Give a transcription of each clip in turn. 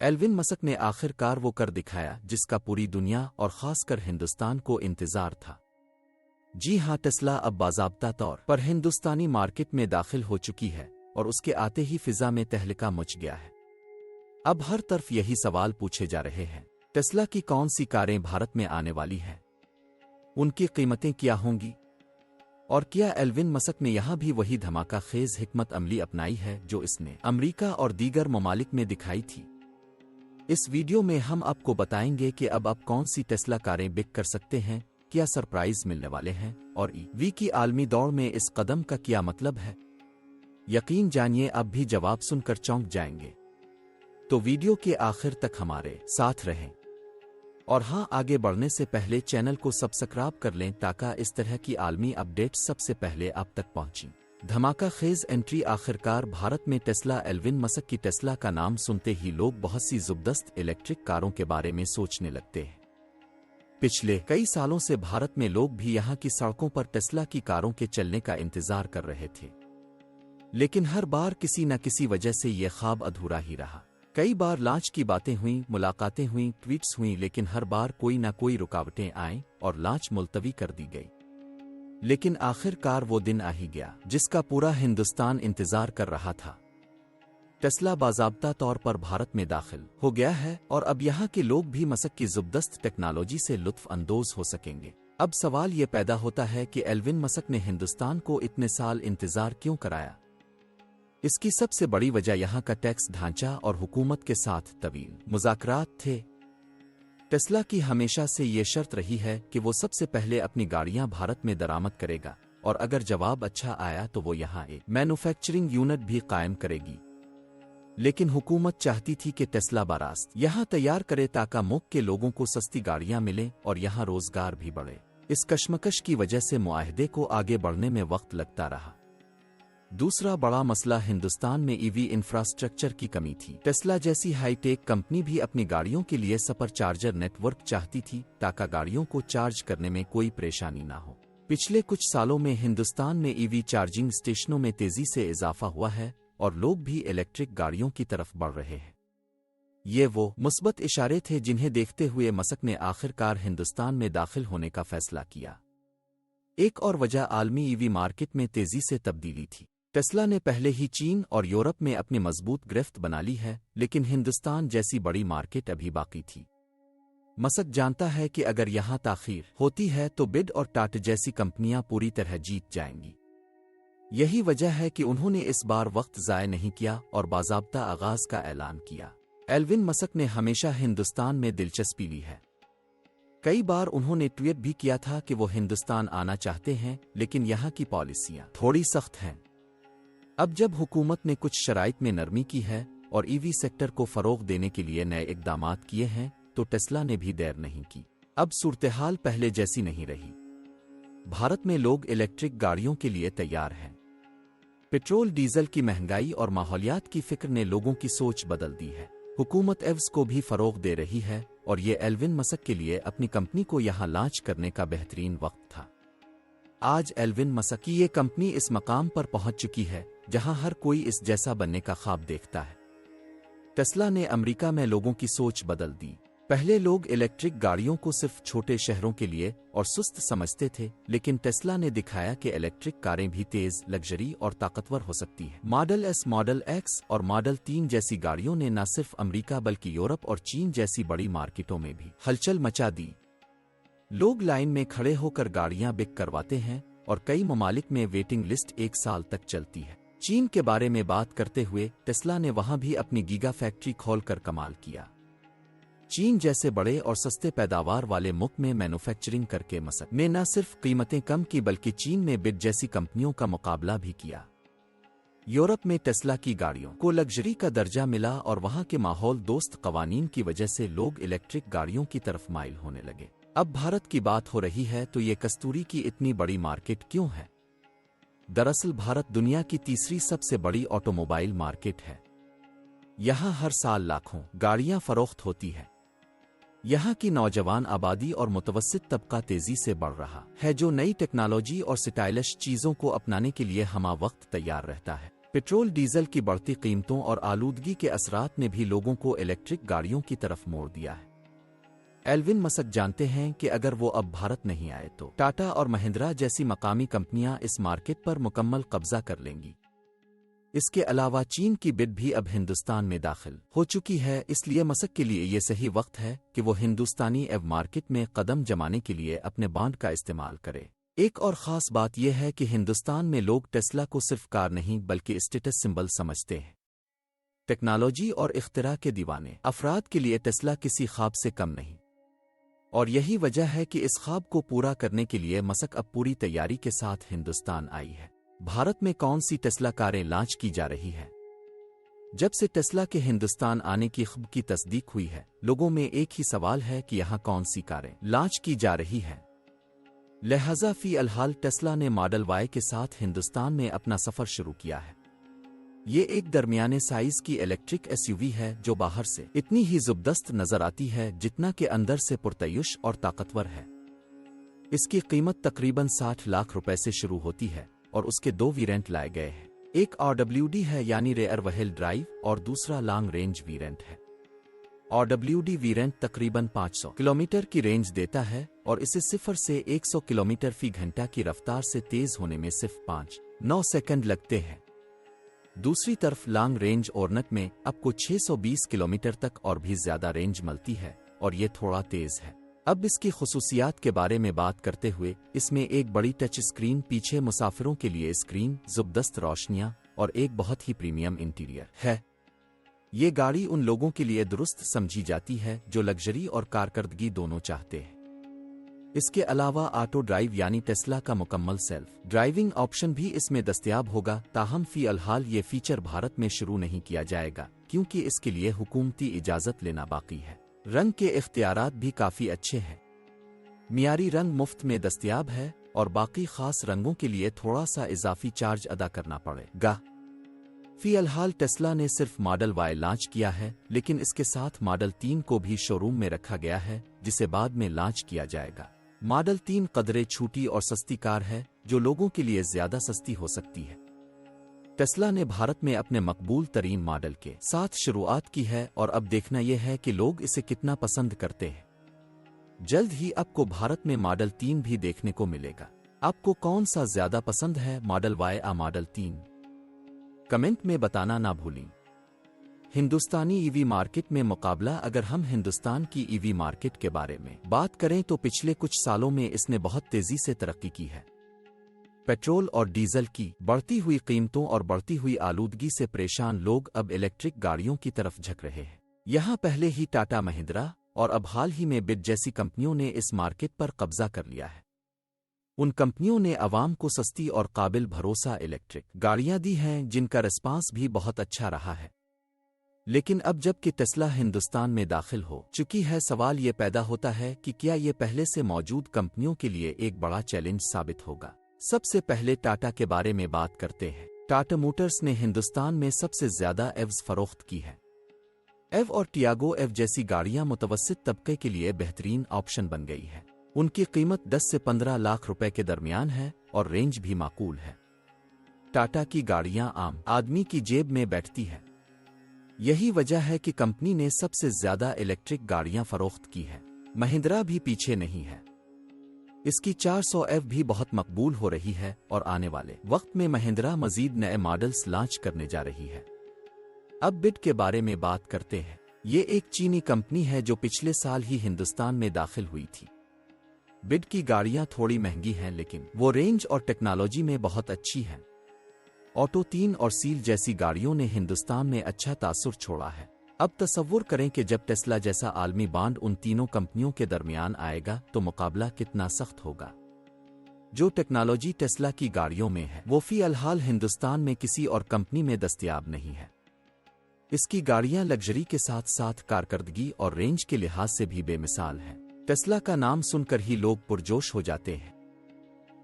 Elon Musk نے آخر کار وہ کر دکھایا جس کا پوری دنیا اور خاص کر ہندوستان کو انتظار تھا۔ جی ہاں، ٹیسلا اب باضابطہ طور پر ہندوستانی مارکیٹ میں داخل ہو چکی ہے اور اس کے آتے ہی فضا میں تہلکہ مچ گیا ہے۔ اب ہر طرف یہی سوال پوچھے جا رہے ہیں، ٹیسلا کی کون سی کاریں بھارت میں آنے والی ہیں؟ ان کی قیمتیں کیا ہوں گی؟ اور کیا ایلون مسک نے یہاں بھی وہی دھماکہ خیز حکمت عملی اپنائی ہے جو اس نے امریکہ اور دیگر ممالک میں دکھائی تھی؟ اس ویڈیو میں ہم آپ کو بتائیں گے کہ اب آپ کون سی ٹیسلا کاریں بک کر سکتے ہیں، کیا سرپرائز ملنے والے ہیں، اور ای وی کی عالمی دوڑ میں اس قدم کا کیا مطلب ہے۔ یقین جانیے اب بھی جواب سن کر چونک جائیں گے، تو ویڈیو کے آخر تک ہمارے ساتھ رہیں۔ اور ہاں، آگے بڑھنے سے پہلے چینل کو سبسکرائب کر لیں تاکہ اس طرح کی عالمی اپڈیٹ سب سے پہلے آپ تک پہنچیں۔ دھماکہ خیز انٹری آخرکار بھارت میں ٹیسلا۔ ایلون مسک کی ٹیسلا کا نام سنتے ہی لوگ بہت سی زبردست الیکٹرک کاروں کے بارے میں سوچنے لگتے ہیں۔ پچھلے کئی سالوں سے بھارت میں لوگ بھی یہاں کی سڑکوں پر ٹیسلا کی کاروں کے چلنے کا انتظار کر رہے تھے، لیکن ہر بار کسی نہ کسی وجہ سے یہ خواب ادھورا ہی رہا۔ کئی بار لانچ کی باتیں ہوئیں، ملاقاتیں ہوئیں، ٹویٹس ہوئیں، لیکن ہر بار کوئی نہ کوئی رکاوٹیں آئیں اور لانچ ملتوی کر دی گئی۔ لیکن آخر کار وہ دن آ ہی گیا جس کا پورا ہندوستان انتظار کر رہا تھا۔ ٹیسلا باضابطہ طور پر بھارت میں داخل ہو گیا ہے اور اب یہاں کے لوگ بھی مسک کی زبردست ٹیکنالوجی سے لطف اندوز ہو سکیں گے۔ اب سوال یہ پیدا ہوتا ہے کہ ایلون مسک نے ہندوستان کو اتنے سال انتظار کیوں کرایا؟ اس کی سب سے بڑی وجہ یہاں کا ٹیکس ڈھانچہ اور حکومت کے ساتھ طویل مذاکرات تھے۔ ٹیسلا کی ہمیشہ سے یہ شرط رہی ہے کہ وہ سب سے پہلے اپنی گاڑیاں بھارت میں درآمد کرے گا، اور اگر جواب اچھا آیا تو وہ یہاں ایک مینوفیکچرنگ یونٹ بھی قائم کرے گی۔ لیکن حکومت چاہتی تھی کہ ٹیسلا براست یہاں تیار کرے تاکہ ملک کے لوگوں کو سستی گاڑیاں ملیں اور یہاں روزگار بھی بڑھے۔ اس کشمکش کی وجہ سے معاہدے کو آگے بڑھنے میں وقت لگتا رہا۔ دوسرا بڑا مسئلہ ہندوستان میں ای وی انفراسٹرکچر کی کمی تھی۔ ٹیسلا جیسی ہائی ٹیک کمپنی بھی اپنی گاڑیوں کے لیے سپر چارجر نیٹ ورک چاہتی تھی تاکہ گاڑیوں کو چارج کرنے میں کوئی پریشانی نہ ہو۔ پچھلے کچھ سالوں میں ہندوستان میں ای وی چارجنگ اسٹیشنوں میں تیزی سے اضافہ ہوا ہے اور لوگ بھی الیکٹرک گاڑیوں کی طرف بڑھ رہے ہیں۔ یہ وہ مثبت اشارے تھے جنہیں دیکھتے ہوئے مسک نے آخر کار ہندوستان میں داخل ہونے کا فیصلہ کیا۔ ایک اور وجہ عالمی ای وی مارکیٹ میں تیزی سے تبدیلی تھی۔ ٹیسلا نے پہلے ہی چین اور یورپ میں اپنی مضبوط گرفت بنا لی ہے، لیکن ہندوستان جیسی بڑی مارکیٹ ابھی باقی تھی۔ مسک جانتا ہے کہ اگر یہاں تاخیر ہوتی ہے تو بڈ اور ٹاٹا جیسی کمپنیاں پوری طرح جیت جائیں گی۔ یہی وجہ ہے کہ انہوں نے اس بار وقت ضائع نہیں کیا اور باضابطہ آغاز کا اعلان کیا۔ ایلون مسک نے ہمیشہ ہندوستان میں دلچسپی لی ہے۔ کئی بار انہوں نے ٹویٹ بھی کیا تھا کہ وہ ہندوستان آنا چاہتے ہیں، لیکن یہاں کی پالیسیاں تھوڑی سخت ہیں۔ اب جب حکومت نے کچھ شرائط میں نرمی کی ہے اور ای وی سیکٹر کو فروغ دینے کے لیے نئے اقدامات کیے ہیں تو ٹیسلا نے بھی دیر نہیں کی۔ اب صورتحال پہلے جیسی نہیں رہی۔ بھارت میں لوگ الیکٹرک گاڑیوں کے لیے تیار ہیں۔ پٹرول ڈیزل کی مہنگائی اور ماحولیات کی فکر نے لوگوں کی سوچ بدل دی ہے۔ حکومت ایوز کو بھی فروغ دے رہی ہے اور یہ ایلون مسک کے لیے اپنی کمپنی کو یہاں لانچ کرنے کا بہترین وقت تھا۔ آج ایلون مسک کی یہ کمپنی اس مقام پر پہنچ چکی ہے جہاں ہر کوئی اس جیسا بننے کا خواب دیکھتا ہے۔ ٹیسلا نے امریکہ میں لوگوں کی سوچ بدل دی۔ پہلے لوگ الیکٹرک گاڑیوں کو صرف چھوٹے شہروں کے لیے اور سست سمجھتے تھے، لیکن ٹیسلا نے دکھایا کہ الیکٹرک کاریں بھی تیز، لگژری اور طاقتور ہو سکتی ہیں۔ ماڈل ایس، ماڈل ایکس اور ماڈل 3 جیسی گاڑیوں نے نہ صرف امریکہ بلکہ یورپ اور چین جیسی بڑی مارکیٹوں میں بھی ہلچل مچا دی۔ لوگ لائن میں کھڑے ہو کر گاڑیاں بک کرواتے ہیں اور کئی ممالک میں ویٹنگ لسٹ 1 سال تک چلتی ہے۔ چین کے بارے میں بات کرتے ہوئے ٹیسلا نے وہاں بھی اپنی گیگا فیکٹری کھول کر کمال کیا۔ چین جیسے بڑے اور سستے پیداوار والے ملک میں مینوفیکچرنگ کر کے مسک نے نہ صرف قیمتیں کم کی بلکہ چین میں بڈ جیسی کمپنیوں کا مقابلہ بھی کیا۔ یورپ میں ٹیسلا کی گاڑیوں کو لگژری کا درجہ ملا اور وہاں کے ماحول دوست قوانین کی وجہ سے لوگ الیکٹرک گاڑیوں کی طرف مائل ہونے لگے۔ اب بھارت کی بات ہو رہی ہے تو یہ کستوری کی اتنی بڑی مارکیٹ کیوں ہے؟ دراصل بھارت دنیا کی تیسری سب سے بڑی آٹو موبائل مارکیٹ ہے۔ یہاں ہر سال لاکھوں گاڑیاں فروخت ہوتی ہے۔ یہاں کی نوجوان آبادی اور متوسط طبقہ تیزی سے بڑھ رہا ہے جو نئی ٹیکنالوجی اور سٹائلش چیزوں کو اپنانے کے لیے ہمہ وقت تیار رہتا ہے۔ पेट्रोल डीजल की बढ़ती कीमतों और आलूदगी के असरात ने भी लोगों को इलेक्ट्रिक गाड़ियों की तरफ मोड़ दिया है। एल्विन मस्क जानते हैं कि अगर वो अब भारत नहीं आए तो टाटा और महिंद्रा जैसी मकामी कंपनियां इस मार्केट पर मुकम्मल कब्जा कर लेंगी। इसके अलावा चीन की बिड भी अब हिंदुस्तान में दाखिल हो चुकी है, इसलिए मस्क के लिए ये सही वक्त है कि वो हिंदुस्तानी एव मार्केट में कदम जमाने के लिए अपने बॉन्ड का इस्तेमाल करे। एक और ख़ास बात यह है कि हिंदुस्तान में लोग टेस्ला को सिर्फ कार नहीं बल्कि स्टेटस सिंबल समझते हैं। टेक्नोलॉजी और इख्तिरा के दीवाने अफराद के लिए टेस्ला किसी ख्वाब से कम नहीं, और यही वजह है कि इस ख्वाब को पूरा करने के लिए मस्क अब पूरी तैयारी के साथ हिंदुस्तान आई है। भारत में कौन सी टेस्ला कारें लॉन्च की जा रही है? जब से टेस्ला के हिंदुस्तान आने की खबर की तस्दीक हुई है, लोगों में एक ही सवाल है कि यहाँ कौन सी कारें लॉन्च की जा रही है। लिहाजा फी अलहाल टेस्ला ने मॉडल वाई के साथ हिंदुस्तान में अपना सफर शुरू किया है। ये एक दरमियाने साइज की इलेक्ट्रिक एसयूवी है जो बाहर से इतनी ही ज़बरदस्त नजर आती है जितना कि अंदर से पुरतयुश और ताकतवर है। इसकी कीमत तकरीबन 60 लाख रुपए से शुरू होती है और उसके 2 वेरिएंट लाए गए हैं। एक RWD है यानी रेयर व्हील ड्राइव और दूसरा लॉन्ग रेंज वेरिएंट है। RWD वेरिएंट तकरीबन 500 किलोमीटर की रेंज देता है और इसे 0 से 100 किलोमीटर फी घंटा की रफ्तार से तेज होने में सिर्फ 5-9 सेकंड लगते हैं। दूसरी तरफ लॉन्ग रेंज ऑर्नेट में आपको 620 किलोमीटर तक और भी ज्यादा रेंज मिलती है और ये थोड़ा तेज है। अब इसकी खुसूसियात के बारे में बात करते हुए, इसमें एक बड़ी टच स्क्रीन, पीछे मुसाफिरों के लिए स्क्रीन, ज़बरदस्त रोशनियां और एक बहुत ही प्रीमियम इंटीरियर है। ये गाड़ी उन लोगों के लिए दुरुस्त समझी जाती है जो लग्जरी और कारकर्दगी दोनों चाहते हैं। इसके अलावा ऑटो ड्राइव यानी टेस्ला का मुकम्मल सेल्फ ड्राइविंग ऑप्शन भी इसमें दस्तयाब होगा। ताहम फी अलहाल ये फीचर भारत में शुरू नहीं किया जाएगा क्योंकि इसके लिए हुकूमती इजाज़त लेना बाकी है। रंग के इख्तियारात भी काफ़ी अच्छे हैं। मियारी रंग मुफ्त में दस्तयाब है और बाकी खास रंगों के लिए थोड़ा सा इजाफी चार्ज अदा करना पड़ेगा। फी अलहाल टेस्ला ने सिर्फ मॉडल वाई लॉन्च किया है, लेकिन इसके साथ मॉडल 3 को भी शोरूम में रखा गया है जिसे बाद में लॉन्च किया जाएगा। मॉडल 3 कदरे छोटी और सस्ती कार है जो लोगों के लिए ज्यादा सस्ती हो सकती है। टेस्ला ने भारत में अपने मकबूल तरीन मॉडल के साथ शुरुआत की है और अब देखना यह है कि लोग इसे कितना पसंद करते हैं। जल्द ही आपको भारत में मॉडल 3 भी देखने को मिलेगा। आपको कौन सा ज्यादा पसंद है, मॉडल वाई या मॉडल 3? कमेंट में बताना ना भूलें। हिंदुस्तानी ईवी मार्केट में मुकाबला। अगर हम हिंदुस्तान की ईवी मार्केट के बारे में बात करें तो पिछले कुछ सालों में इसने बहुत तेजी से तरक्की की है। पेट्रोल और डीजल की बढ़ती हुई कीमतों और बढ़ती हुई आलूदगी से परेशान लोग अब इलेक्ट्रिक गाड़ियों की तरफ झुक रहे हैं। यहाँ पहले ही टाटा, महिंद्रा और अब हाल ही में बिड जैसी कंपनियों ने इस मार्केट पर कब्जा कर लिया है। उन कंपनियों ने आवाम को सस्ती और काबिल भरोसा इलेक्ट्रिक गाड़ियां दी हैं जिनका रिस्पांस भी बहुत अच्छा रहा है। लेकिन अब जबकि टेस्ला हिंदुस्तान में दाखिल हो चुकी है, सवाल ये पैदा होता है कि क्या ये पहले से मौजूद कंपनियों के लिए एक बड़ा चैलेंज साबित होगा। सबसे पहले टाटा के बारे में बात करते हैं। टाटा मोटर्स ने हिंदुस्तान में सबसे ज्यादा एव्स फरोख्त की है। एव और टियागो एव जैसी गाड़ियां मुतवस्सित तबके के लिए बेहतरीन ऑप्शन बन गई है। उनकी कीमत 10 से 15 लाख रुपए के दरमियान है और रेंज भी माकूल है। टाटा की गाड़ियां आम आदमी की जेब में बैठती है। यही वजह है कि कंपनी ने सबसे ज्यादा इलेक्ट्रिक गाड़ियां फरोख्त की है। महिंद्रा भी पीछे नहीं है। इसकी 400F भी बहुत मकबूल हो रही है और आने वाले वक्त में महिंद्रा मजीद नए मॉडल्स लॉन्च करने जा रही है। अब बिड के बारे में बात करते हैं। ये एक चीनी कंपनी है जो पिछले साल ही हिंदुस्तान में दाखिल हुई थी। बिड की गाड़ियां थोड़ी महंगी हैं लेकिन वो रेंज और टेक्नोलॉजी में बहुत अच्छी हैं। ऑटो 3 और सील जैसी गाड़ियों ने हिंदुस्तान में अच्छा तासुर छोड़ा है। अब तसव्वुर करें कि जब टेस्ला जैसा आलमी बांड उन तीनों कंपनियों के दरमियान आएगा तो मुकाबला कितना सख्त होगा। जो टेक्नोलॉजी टेस्ला की गाड़ियों में है वो फी अलहाल हिंदुस्तान में किसी और कंपनी में दस्तयाब नहीं है। इसकी गाड़ियां लग्जरी के साथ साथ कारकर्दगी और रेंज के लिहाज से भी बेमिसाल हैं। टेस्ला का नाम सुनकर ही लोग पुरजोश हो जाते हैं।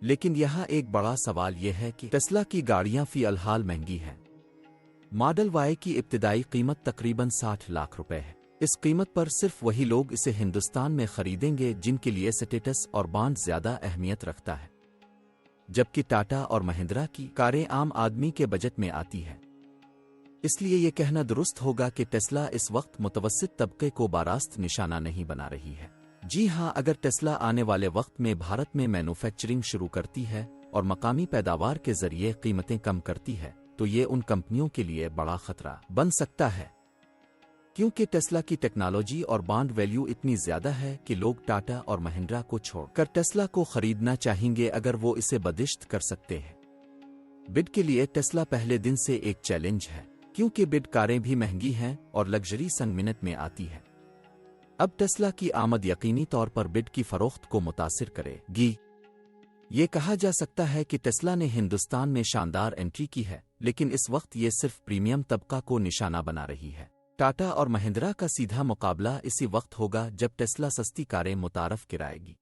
लेकिन यहाँ एक बड़ा सवाल यह है कि टेस्ला की गाड़ियां फी अलहाल महंगी हैं। मॉडल वाई की इब्तिदाई कीमत तकरीबन 60 लाख रुपए है। इस कीमत पर सिर्फ वही लोग इसे हिंदुस्तान में खरीदेंगे जिनके लिए स्टेटस और बॉन्ड ज्यादा अहमियत रखता है। जबकि टाटा और महिंद्रा की कारें आम आदमी के बजट में आती हैं। इसलिए ये कहना दुरुस्त होगा कि टेस्ला इस वक्त मुतवस्सित तबके को बारास्त निशाना नहीं बना रही है। जी हां, अगर टेस्ला आने वाले वक्त में भारत में मैन्युफैक्चरिंग शुरू करती है और मकामी पैदावार के जरिए कीमतें कम करती है तो ये उन कंपनियों के लिए बड़ा खतरा बन सकता है, क्योंकि टेस्ला की टेक्नोलॉजी और ब्रांड वैल्यू इतनी ज्यादा है कि लोग टाटा और महिंद्रा को छोड़कर टेस्ला को खरीदना चाहेंगे अगर वो इसे बर्दाश्त कर सकते हैं। बिड के लिए टेस्ला पहले दिन से एक चैलेंज है, क्योंकि बिड कारें भी महंगी हैं और लग्जरी संग-मिनट में आती है। अब टेस्ला की आमद यकीनी तौर पर बिड की फरोख्त को मुतासिर करेगी। ये कहा जा सकता है कि टेस्ला ने हिंदुस्तान में शानदार एंट्री की है, लेकिन इस वक्त ये सिर्फ प्रीमियम तबका को निशाना बना रही है। टाटा और महिंद्रा का सीधा मुकाबला इसी वक्त होगा जब टेस्ला सस्ती कारें मुतारफ कराएगी।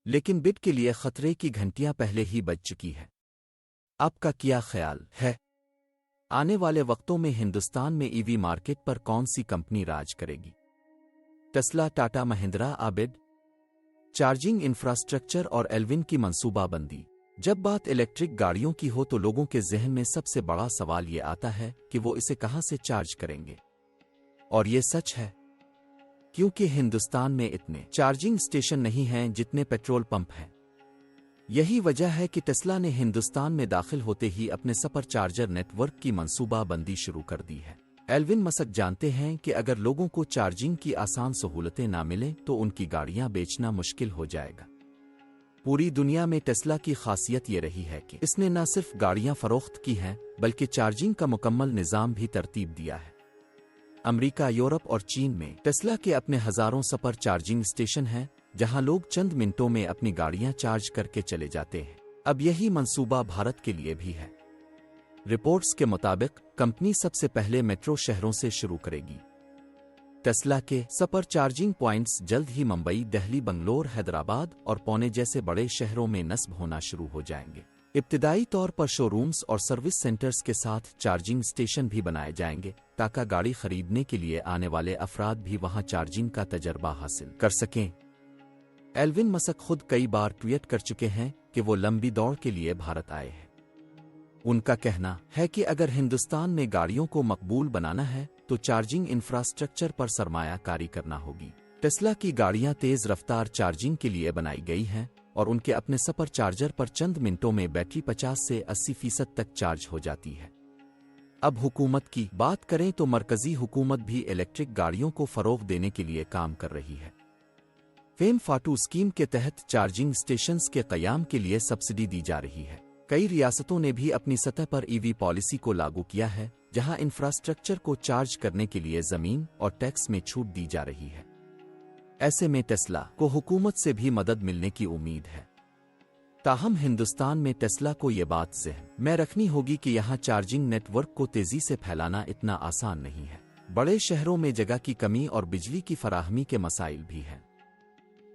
लेकिन बिड के लिए खतरे की घंटियां पहले ही बज चुकी है। आपका क्या ख्याल है? आने वाले वक्तों में हिंदुस्तान में ईवी मार्केट पर कौन सी कंपनी राज करेगी? टेस्ला, टाटा, महिंद्रा, आबिड, चार्जिंग इंफ्रास्ट्रक्चर और एल्विन की मंसूबाबंदी। जब बात इलेक्ट्रिक गाड़ियों की हो तो लोगों के जहन में सबसे बड़ा सवाल ये आता है कि वो इसे कहां से चार्ज करेंगे। और ये सच है, क्योंकि हिंदुस्तान में इतने चार्जिंग स्टेशन नहीं हैं जितने पेट्रोल पंप हैं। यही वजह है कि टेस्ला ने हिंदुस्तान में दाखिल होते ही अपने सुपर चार्जर नेटवर्क की मंसूबाबंदी शुरू कर दी है। एल्विन मस्क जानते हैं कि अगर लोगों को चार्जिंग की आसान सहूलतें ना मिलें तो उनकी गाड़ियां बेचना मुश्किल हो जाएगा। पूरी दुनिया में टेस्ला की खासियत ये रही है कि इसने न सिर्फ गाड़ियां फरोख्त की हैं बल्कि चार्जिंग का मुकम्मल निज़ाम भी तरतीब दिया है। अमेरिका, यूरोप और चीन में टेस्ला के अपने हजारों सुपर चार्जिंग स्टेशन हैं जहां लोग चंद मिनटों में अपनी गाड़ियां चार्ज करके चले जाते हैं। अब यही मंसूबा भारत के लिए भी है। रिपोर्ट्स के मुताबिक कंपनी सबसे पहले मेट्रो शहरों से शुरू करेगी। टेस्ला के सुपर चार्जिंग पॉइंट्स जल्द ही मुंबई, दिल्ली, बंगलोर, हैदराबाद और पुणे जैसे बड़े शहरों में नस्ब होना शुरू हो जाएंगे। इब्तिदाई तौर पर शोरूम्स और सर्विस सेंटर्स के साथ चार्जिंग स्टेशन भी बनाए जाएंगे ताकि गाड़ी खरीदने के लिए आने वाले अफराद भी वहां चार्जिंग का तजर्बा हासिल कर सकें। एल्विन मस्क खुद कई बार ट्वीट कर चुके हैं कि वो लंबी दौड़ के लिए भारत आए हैं। उनका कहना है कि अगर हिंदुस्तान में गाड़ियों को मकबूल बनाना है तो चार्जिंग इंफ्रास्ट्रक्चर पर सरमायाकारी करना होगी। टेस्ला की गाड़ियां तेज रफ्तार चार्जिंग के लिए बनाई गई हैं और उनके अपने सुपर चार्जर पर चंद मिनटों में बैटरी 50 से 80% तक चार्ज हो जाती है। अब हुकूमत की बात करें तो मरकजी हुकूमत भी इलेक्ट्रिक गाड़ियों को फरोग देने के लिए काम कर रही है। फेम फाटू स्कीम के तहत चार्जिंग स्टेशंस के क़याम के लिए सब्सिडी दी जा रही है। कई रियासतों ने भी अपनी सतह पर ईवी पॉलिसी को लागू किया है, जहां इंफ्रास्ट्रक्चर को चार्ज करने के लिए जमीन और टैक्स में छूट दी जा रही है। ऐसे में टेस्ला को हुकूमत से भी मदद मिलने की उम्मीद है। ताहम हिंदुस्तान में टेस्ला को ये बात ज़हन में रखनी होगी कि यहाँ चार्जिंग नेटवर्क को तेजी से फैलाना इतना आसान नहीं है। बड़े शहरों में जगह की कमी और बिजली की फराहमी के मसाइल भी हैं।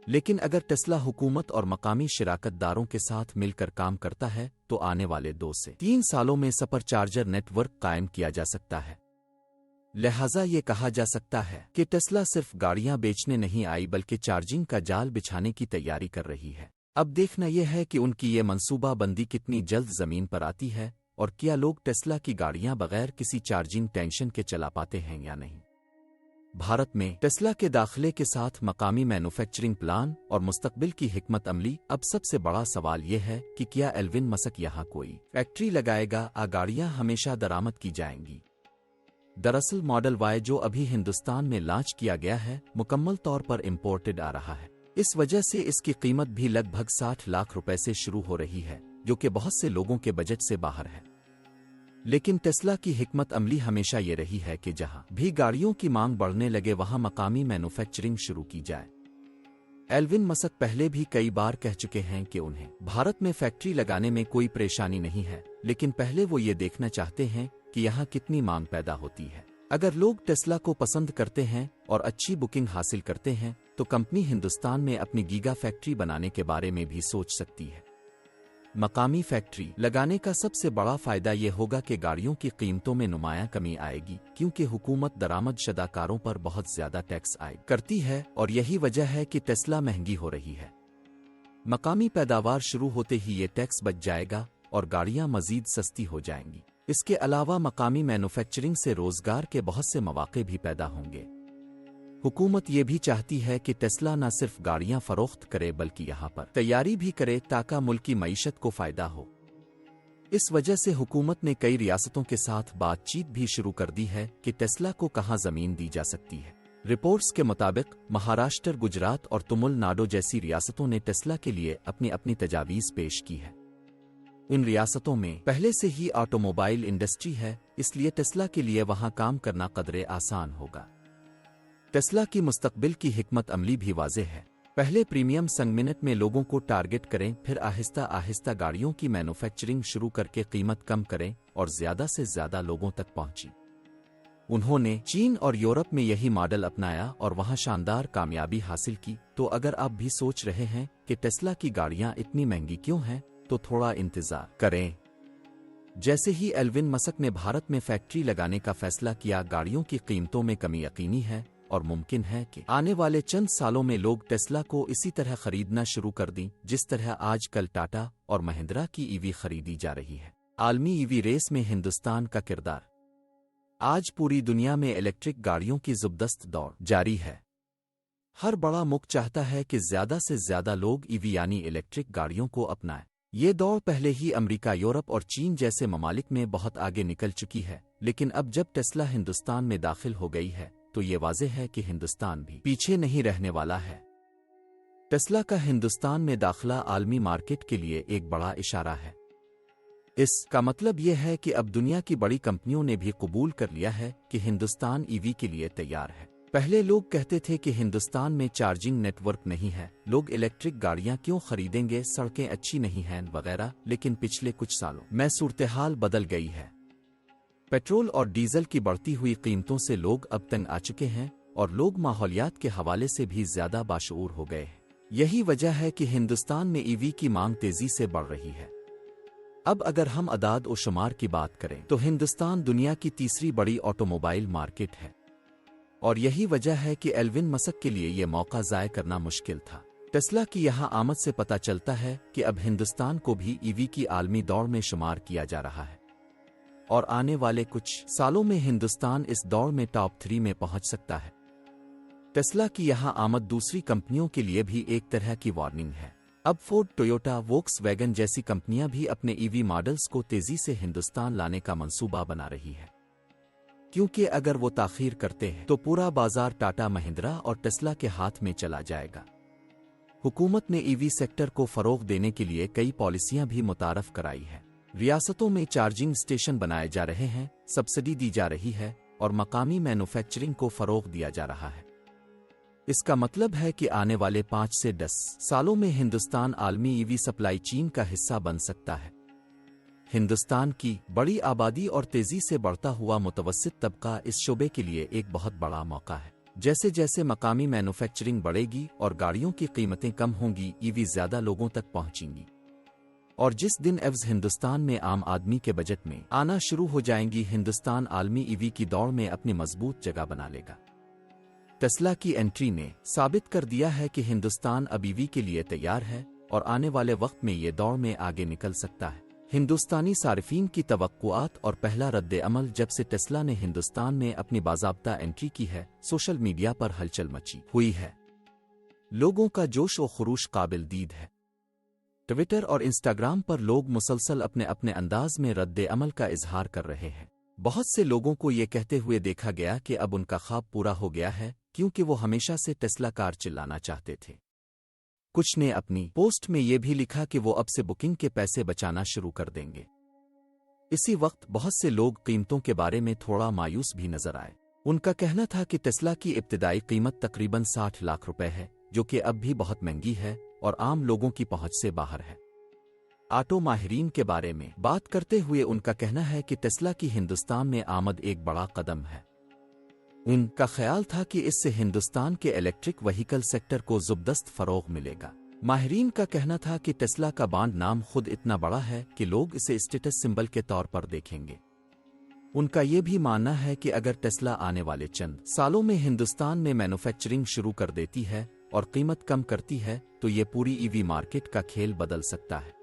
लेकिन अगर टेस्ला हुकूमत और मकामी शिराकतदारों के साथ मिलकर काम करता है तो आने वाले 2 से 3 सालों में सुपर चार्जर नेटवर्क कायम किया जा सकता है। लिहाजा ये कहा जा सकता है कि टेस्ला सिर्फ गाड़ियां बेचने नहीं आई बल्कि चार्जिंग का जाल बिछाने की तैयारी कर रही है। अब देखना यह है कि उनकी ये मंसूबाबंदी कितनी जल्द जमीन पर आती है और क्या लोग टेस्ला की गाड़ियां बगैर किसी चार्जिंग टेंशन के चला पाते हैं या नहीं। भारत में टेस्ला के दाखिले के साथ मकामी मैन्युफैक्चरिंग प्लान और मुस्तकबिल की हिकमत अमली। अब सबसे बड़ा सवाल यह है कि क्या एल्विन मस्क यहाँ कोई फैक्ट्री लगाएगा या गाड़ियाँ हमेशा दरामद की जाएंगी। दरअसल मॉडल वाई जो अभी हिंदुस्तान में लॉन्च किया गया है मुकम्मल तौर पर इम्पोर्टेड आ रहा है। इस वजह से इसकी कीमत भी लगभग 60 लाख रुपए से शुरू हो रही है, जो कि बहुत से लोगों के बजट से बाहर है। लेकिन टेस्ला की हिकमत अमली हमेशा ये रही है कि जहां भी गाड़ियों की मांग बढ़ने लगे वहां मकामी मैन्युफैक्चरिंग शुरू की जाए। एल्विन मस्क पहले भी कई बार कह चुके हैं कि उन्हें भारत में फैक्ट्री लगाने में कोई परेशानी नहीं है, लेकिन पहले वो ये देखना चाहते हैं कि यहाँ कितनी मांग पैदा होती है। अगर लोग टेस्ला को पसंद करते हैं और अच्छी बुकिंग हासिल करते हैं तो कंपनी हिंदुस्तान में अपनी गीगा फैक्ट्री बनाने के बारे में भी सोच सकती है। मकामी फैक्ट्री लगाने का सबसे बड़ा फायदा ये होगा कि गाड़ियों की कीमतों में नुमायां कमी आएगी, क्योंकि हुकूमत दरामद शुदा कारों पर बहुत ज्यादा टैक्स आय करती है और यही वजह है कि टेस्ला महंगी हो रही है। मकामी पैदावार शुरू होते ही ये टैक्स बच जाएगा और गाड़ियां मजीद सस्ती हो जाएंगी। इसके अलावा मकामी मैन्युफैक्चरिंग से रोजगार के बहुत से मौके भी पैदा होंगे। हुकूमत ये भी चाहती है कि टेस्ला न सिर्फ गाड़ियां फरोख्त करे बल्कि यहाँ पर तैयारी भी करे ताकि मुल्की मईशत को फायदा हो। इस वजह से हुकूमत ने कई रियासतों के साथ बातचीत भी शुरू कर दी है कि टेस्ला को कहाँ जमीन दी जा सकती है। रिपोर्ट्स के मुताबिक महाराष्ट्र, गुजरात और तमिलनाडु जैसी रियासतों ने टेस्ला के लिए अपनी अपनी तजावीज़ पेश की है। इन रियासतों में पहले से ही ऑटोमोबाइल इंडस्ट्री है, इसलिए टेस्ला के लिए वहां काम करना कदरे आसान होगा। टेस्ला की मुस्तकबिल की हिकमत अमली भी वाज़ेह है। पहले प्रीमियम संगमिनट में लोगों को टारगेट करें, फिर आहिस्ता आहिस्ता गाड़ियों की मैन्युफैक्चरिंग शुरू करके कीमत कम करें और ज्यादा से ज्यादा लोगों तक पहुंची। उन्होंने चीन और यूरोप में यही मॉडल अपनाया और वहां शानदार कामयाबी हासिल की। तो अगर आप भी सोच रहे हैं कि टेस्ला की गाड़ियां इतनी महंगी क्यों हैं, तो थोड़ा इंतजार करें। जैसे ही एल्विन मस्क ने भारत में फैक्ट्री लगाने का फैसला किया, गाड़ियों की कीमतों में कमी यकीनी है और मुमकिन है कि आने वाले चंद सालों में लोग टेस्ला को इसी तरह खरीदना शुरू कर दें जिस तरह आज कल टाटा और महिंद्रा की ईवी खरीदी जा रही है। आलमी ईवी रेस में हिंदुस्तान का किरदार। आज पूरी दुनिया में इलेक्ट्रिक गाड़ियों की जबरदस्त दौड़ जारी है। हर बड़ा मुल्क चाहता है कि ज्यादा से ज्यादा लोग ईवी यानी इलेक्ट्रिक गाड़ियों को अपनाएं। ये दौड़ पहले ही अमेरिका, यूरोप और चीन जैसे ममालिक में बहुत आगे निकल चुकी है, लेकिन अब जब टेस्ला हिंदुस्तान में दाखिल हो गई है तो ये वाज़ेह है कि हिंदुस्तान भी पीछे नहीं रहने वाला है। टेस्ला का हिंदुस्तान में दाखिला आलमी मार्केट के लिए एक बड़ा इशारा है। इसका मतलब यह है कि अब दुनिया की बड़ी कंपनियों ने भी कबूल कर लिया है कि हिंदुस्तान ईवी के लिए तैयार है। पहले लोग कहते थे कि हिंदुस्तान में चार्जिंग नेटवर्क नहीं है, लोग इलेक्ट्रिक गाड़ियां क्यों खरीदेंगे, सड़कें अच्छी नहीं हैं वगैरह, लेकिन पिछले कुछ सालों में सूरत-ए-हाल बदल गई है। पेट्रोल और डीजल की बढ़ती हुई कीमतों से लोग अब तंग आ चुके हैं और लोग माहौलियात के हवाले से भी ज्यादा बाशऊर हो गए हैं। यही वजह है कि हिंदुस्तान में ईवी की मांग तेजी से बढ़ रही है। अब अगर हम अदाद और शुमार की बात करें तो हिंदुस्तान दुनिया की तीसरी बड़ी ऑटोमोबाइल मार्केट है और यही वजह है कि एल्विन मस्क के लिए यह मौका ज़ाय करना मुश्किल था। टेस्ला की यहां आमद से पता चलता है कि अब हिंदुस्तान को भी ईवी की आलमी दौड़ में शुमार किया जा रहा है और आने वाले कुछ सालों में हिंदुस्तान इस दौड़ में टॉप 3 में पहुंच सकता है। टेस्ला की यहां आमद दूसरी कंपनियों के लिए भी एक तरह की वार्निंग है। अब फोर्ड, टोयोटा, वोक्सवैगन जैसी कंपनियां भी अपने ईवी मॉडल्स को तेजी से हिंदुस्तान लाने का मंसूबा बना रही है, क्योंकि अगर वो ताखीर करते हैं तो पूरा बाजार टाटा, महिंद्रा और टेस्ला के हाथ में चला जाएगा। हुकूमत ने ईवी सेक्टर को फरोग देने के लिए कई पॉलिसियां भी मुतारफ कराई है। रियासतों में चार्जिंग स्टेशन बनाए जा रहे हैं, सब्सिडी दी जा रही है और मकामी मैन्युफैक्चरिंग को फरोग दिया जा रहा है। इसका मतलब है कि आने वाले 5 से 10 सालों में हिंदुस्तान आलमी ईवी सप्लाई चेन का हिस्सा बन सकता है। हिंदुस्तान की बड़ी आबादी और तेजी से बढ़ता हुआ मुतवस्सित तबका इस शोबे के लिए एक बहुत बड़ा मौका है। जैसे जैसे मकामी मैन्युफैक्चरिंग बढ़ेगी और गाड़ियों की कीमतें कम होंगी, ईवी ज्यादा लोगों तक पहुंचेंगी और जिस दिन एव्स हिंदुस्तान में आम आदमी के बजट में आना शुरू हो जाएंगी, हिंदुस्तान आलमी ईवी की दौड़ में अपनी मजबूत जगह बना लेगा। टेस्ला की एंट्री ने साबित कर दिया है कि हिंदुस्तान अब ईवी के लिए तैयार है और आने वाले वक्त में ये दौड़ में आगे निकल सकता है। हिंदुस्तानी सारिफीन की तवक्कुआत और पहला रद्द-ए-अमल जब से टेस्ला ने हिंदुस्तान में अपनी बाज़ाब्ता एंट्री की है, सोशल मीडिया पर हलचल मची हुई है। लोगों का जोश और खरूश काबिल दीद है। ट्विटर और इंस्टाग्राम पर लोग मुसलसल अपने अपने अंदाज में रद्द-ए-अमल का इजहार कर रहे हैं। बहुत से लोगों को ये कहते हुए देखा गया कि अब उनका ख्वाब पूरा हो गया है, क्योंकि वो हमेशा से टेस्ला कार चिल्लाना चाहते थे। कुछ ने अपनी पोस्ट में ये भी लिखा कि वो अब से बुकिंग के पैसे बचाना शुरू कर देंगे। इसी वक्त बहुत से लोग कीमतों के बारे में थोड़ा मायूस भी नजर आए। उनका कहना था कि टेस्ला की इब्तिदाई कीमत तकरीबन 60 लाख रुपए है, जो कि अब भी बहुत महंगी है और आम लोगों की पहुंच से बाहर है। ऑटो माहिरीन के बारे में बात करते हुए उनका कहना है कि टेस्ला की हिंदुस्तान में आमद एक बड़ा कदम है। उनका ख्याल था कि इससे हिंदुस्तान के इलेक्ट्रिक व्हीकल सेक्टर को जबरदस्त फरोग मिलेगा। माहिरीन का कहना था कि टेस्ला का ब्रांड नाम खुद इतना बड़ा है कि लोग इसे स्टेटस सिंबल के तौर पर देखेंगे। उनका यह भी मानना है कि अगर टेस्ला आने वाले चंद सालों में हिंदुस्तान में मैन्युफैक्चरिंग शुरू कर देती है और कीमत कम करती है तो ये पूरी ईवी मार्केट का खेल बदल सकता है।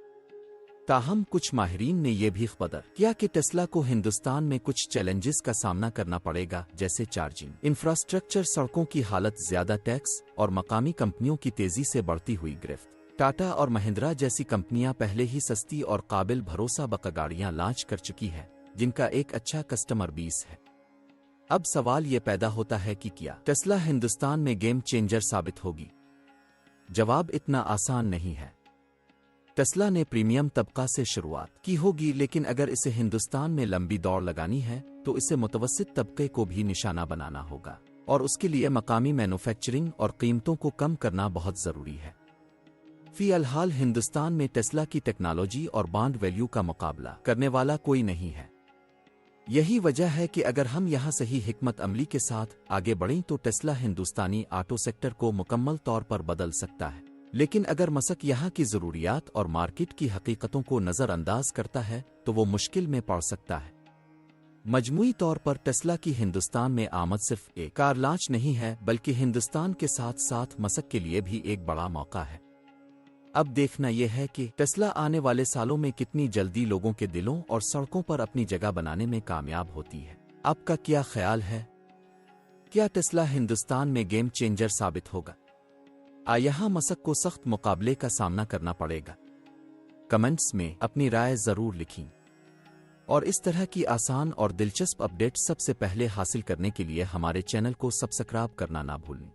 ताहम कुछ माहिरीन ने यह भी खबर किया कि टेस्ला को हिंदुस्तान में कुछ चैलेंजेस का सामना करना पड़ेगा, जैसे चार्जिंग इंफ्रास्ट्रक्चर, सड़कों की हालत, ज्यादा टैक्स और मकामी कंपनियों की तेजी से बढ़ती हुई गिरफ्त। टाटा और महिंद्रा जैसी कंपनियां पहले ही सस्ती और काबिल भरोसा गाड़ियां लॉन्च कर चुकी है, जिनका एक अच्छा कस्टमर बेस है। अब सवाल ये पैदा होता है कि क्या टेस्ला हिंदुस्तान में गेम चेंजर साबित होगी? जवाब इतना आसान नहीं है। टेस्ला ने प्रीमियम तबका से शुरुआत की होगी, लेकिन अगर इसे हिंदुस्तान में लंबी दौड़ लगानी है तो इसे मुतवस्सित तबके को भी निशाना बनाना होगा, और उसके लिए मकामी मैन्युफैक्चरिंग और कीमतों को कम करना बहुत जरूरी है। फिलहाल हिंदुस्तान में टेस्ला की टेक्नोलॉजी और ब्रांड वैल्यू का मुकाबला करने वाला कोई नहीं है। यही वजह है कि अगर हम यहां सही हिकमत अमली के साथ आगे बढ़ें तो टेस्ला हिंदुस्तानी ऑटो सेक्टर को मुकम्मल तौर पर बदल सकता है। लेकिन अगर मसक यहाँ की ज़रूरियात और मार्केट की हकीकतों को नज़रअंदाज करता है तो वो मुश्किल में पड़ सकता है। मजमूई तौर पर टेस्ला की हिंदुस्तान में आमद सिर्फ एक कार लॉन्च नहीं है, बल्कि हिंदुस्तान के साथ साथ मसक के लिए भी एक बड़ा मौका है। अब देखना यह है कि टेस्ला आने वाले सालों में कितनी जल्दी लोगों के दिलों और सड़कों पर अपनी जगह बनाने में कामयाब होती है। आपका क्या ख्याल है? क्या टेस्ला हिंदुस्तान में गेम चेंजर साबित होगा? यहाँ मसक को सख्त मुकाबले का सामना करना पड़ेगा। कमेंट्स में अपनी राय जरूर लिखें, और इस तरह की आसान और दिलचस्प अपडेट सबसे पहले हासिल करने के लिए हमारे चैनल को सब्सक्राइब करना ना भूलें।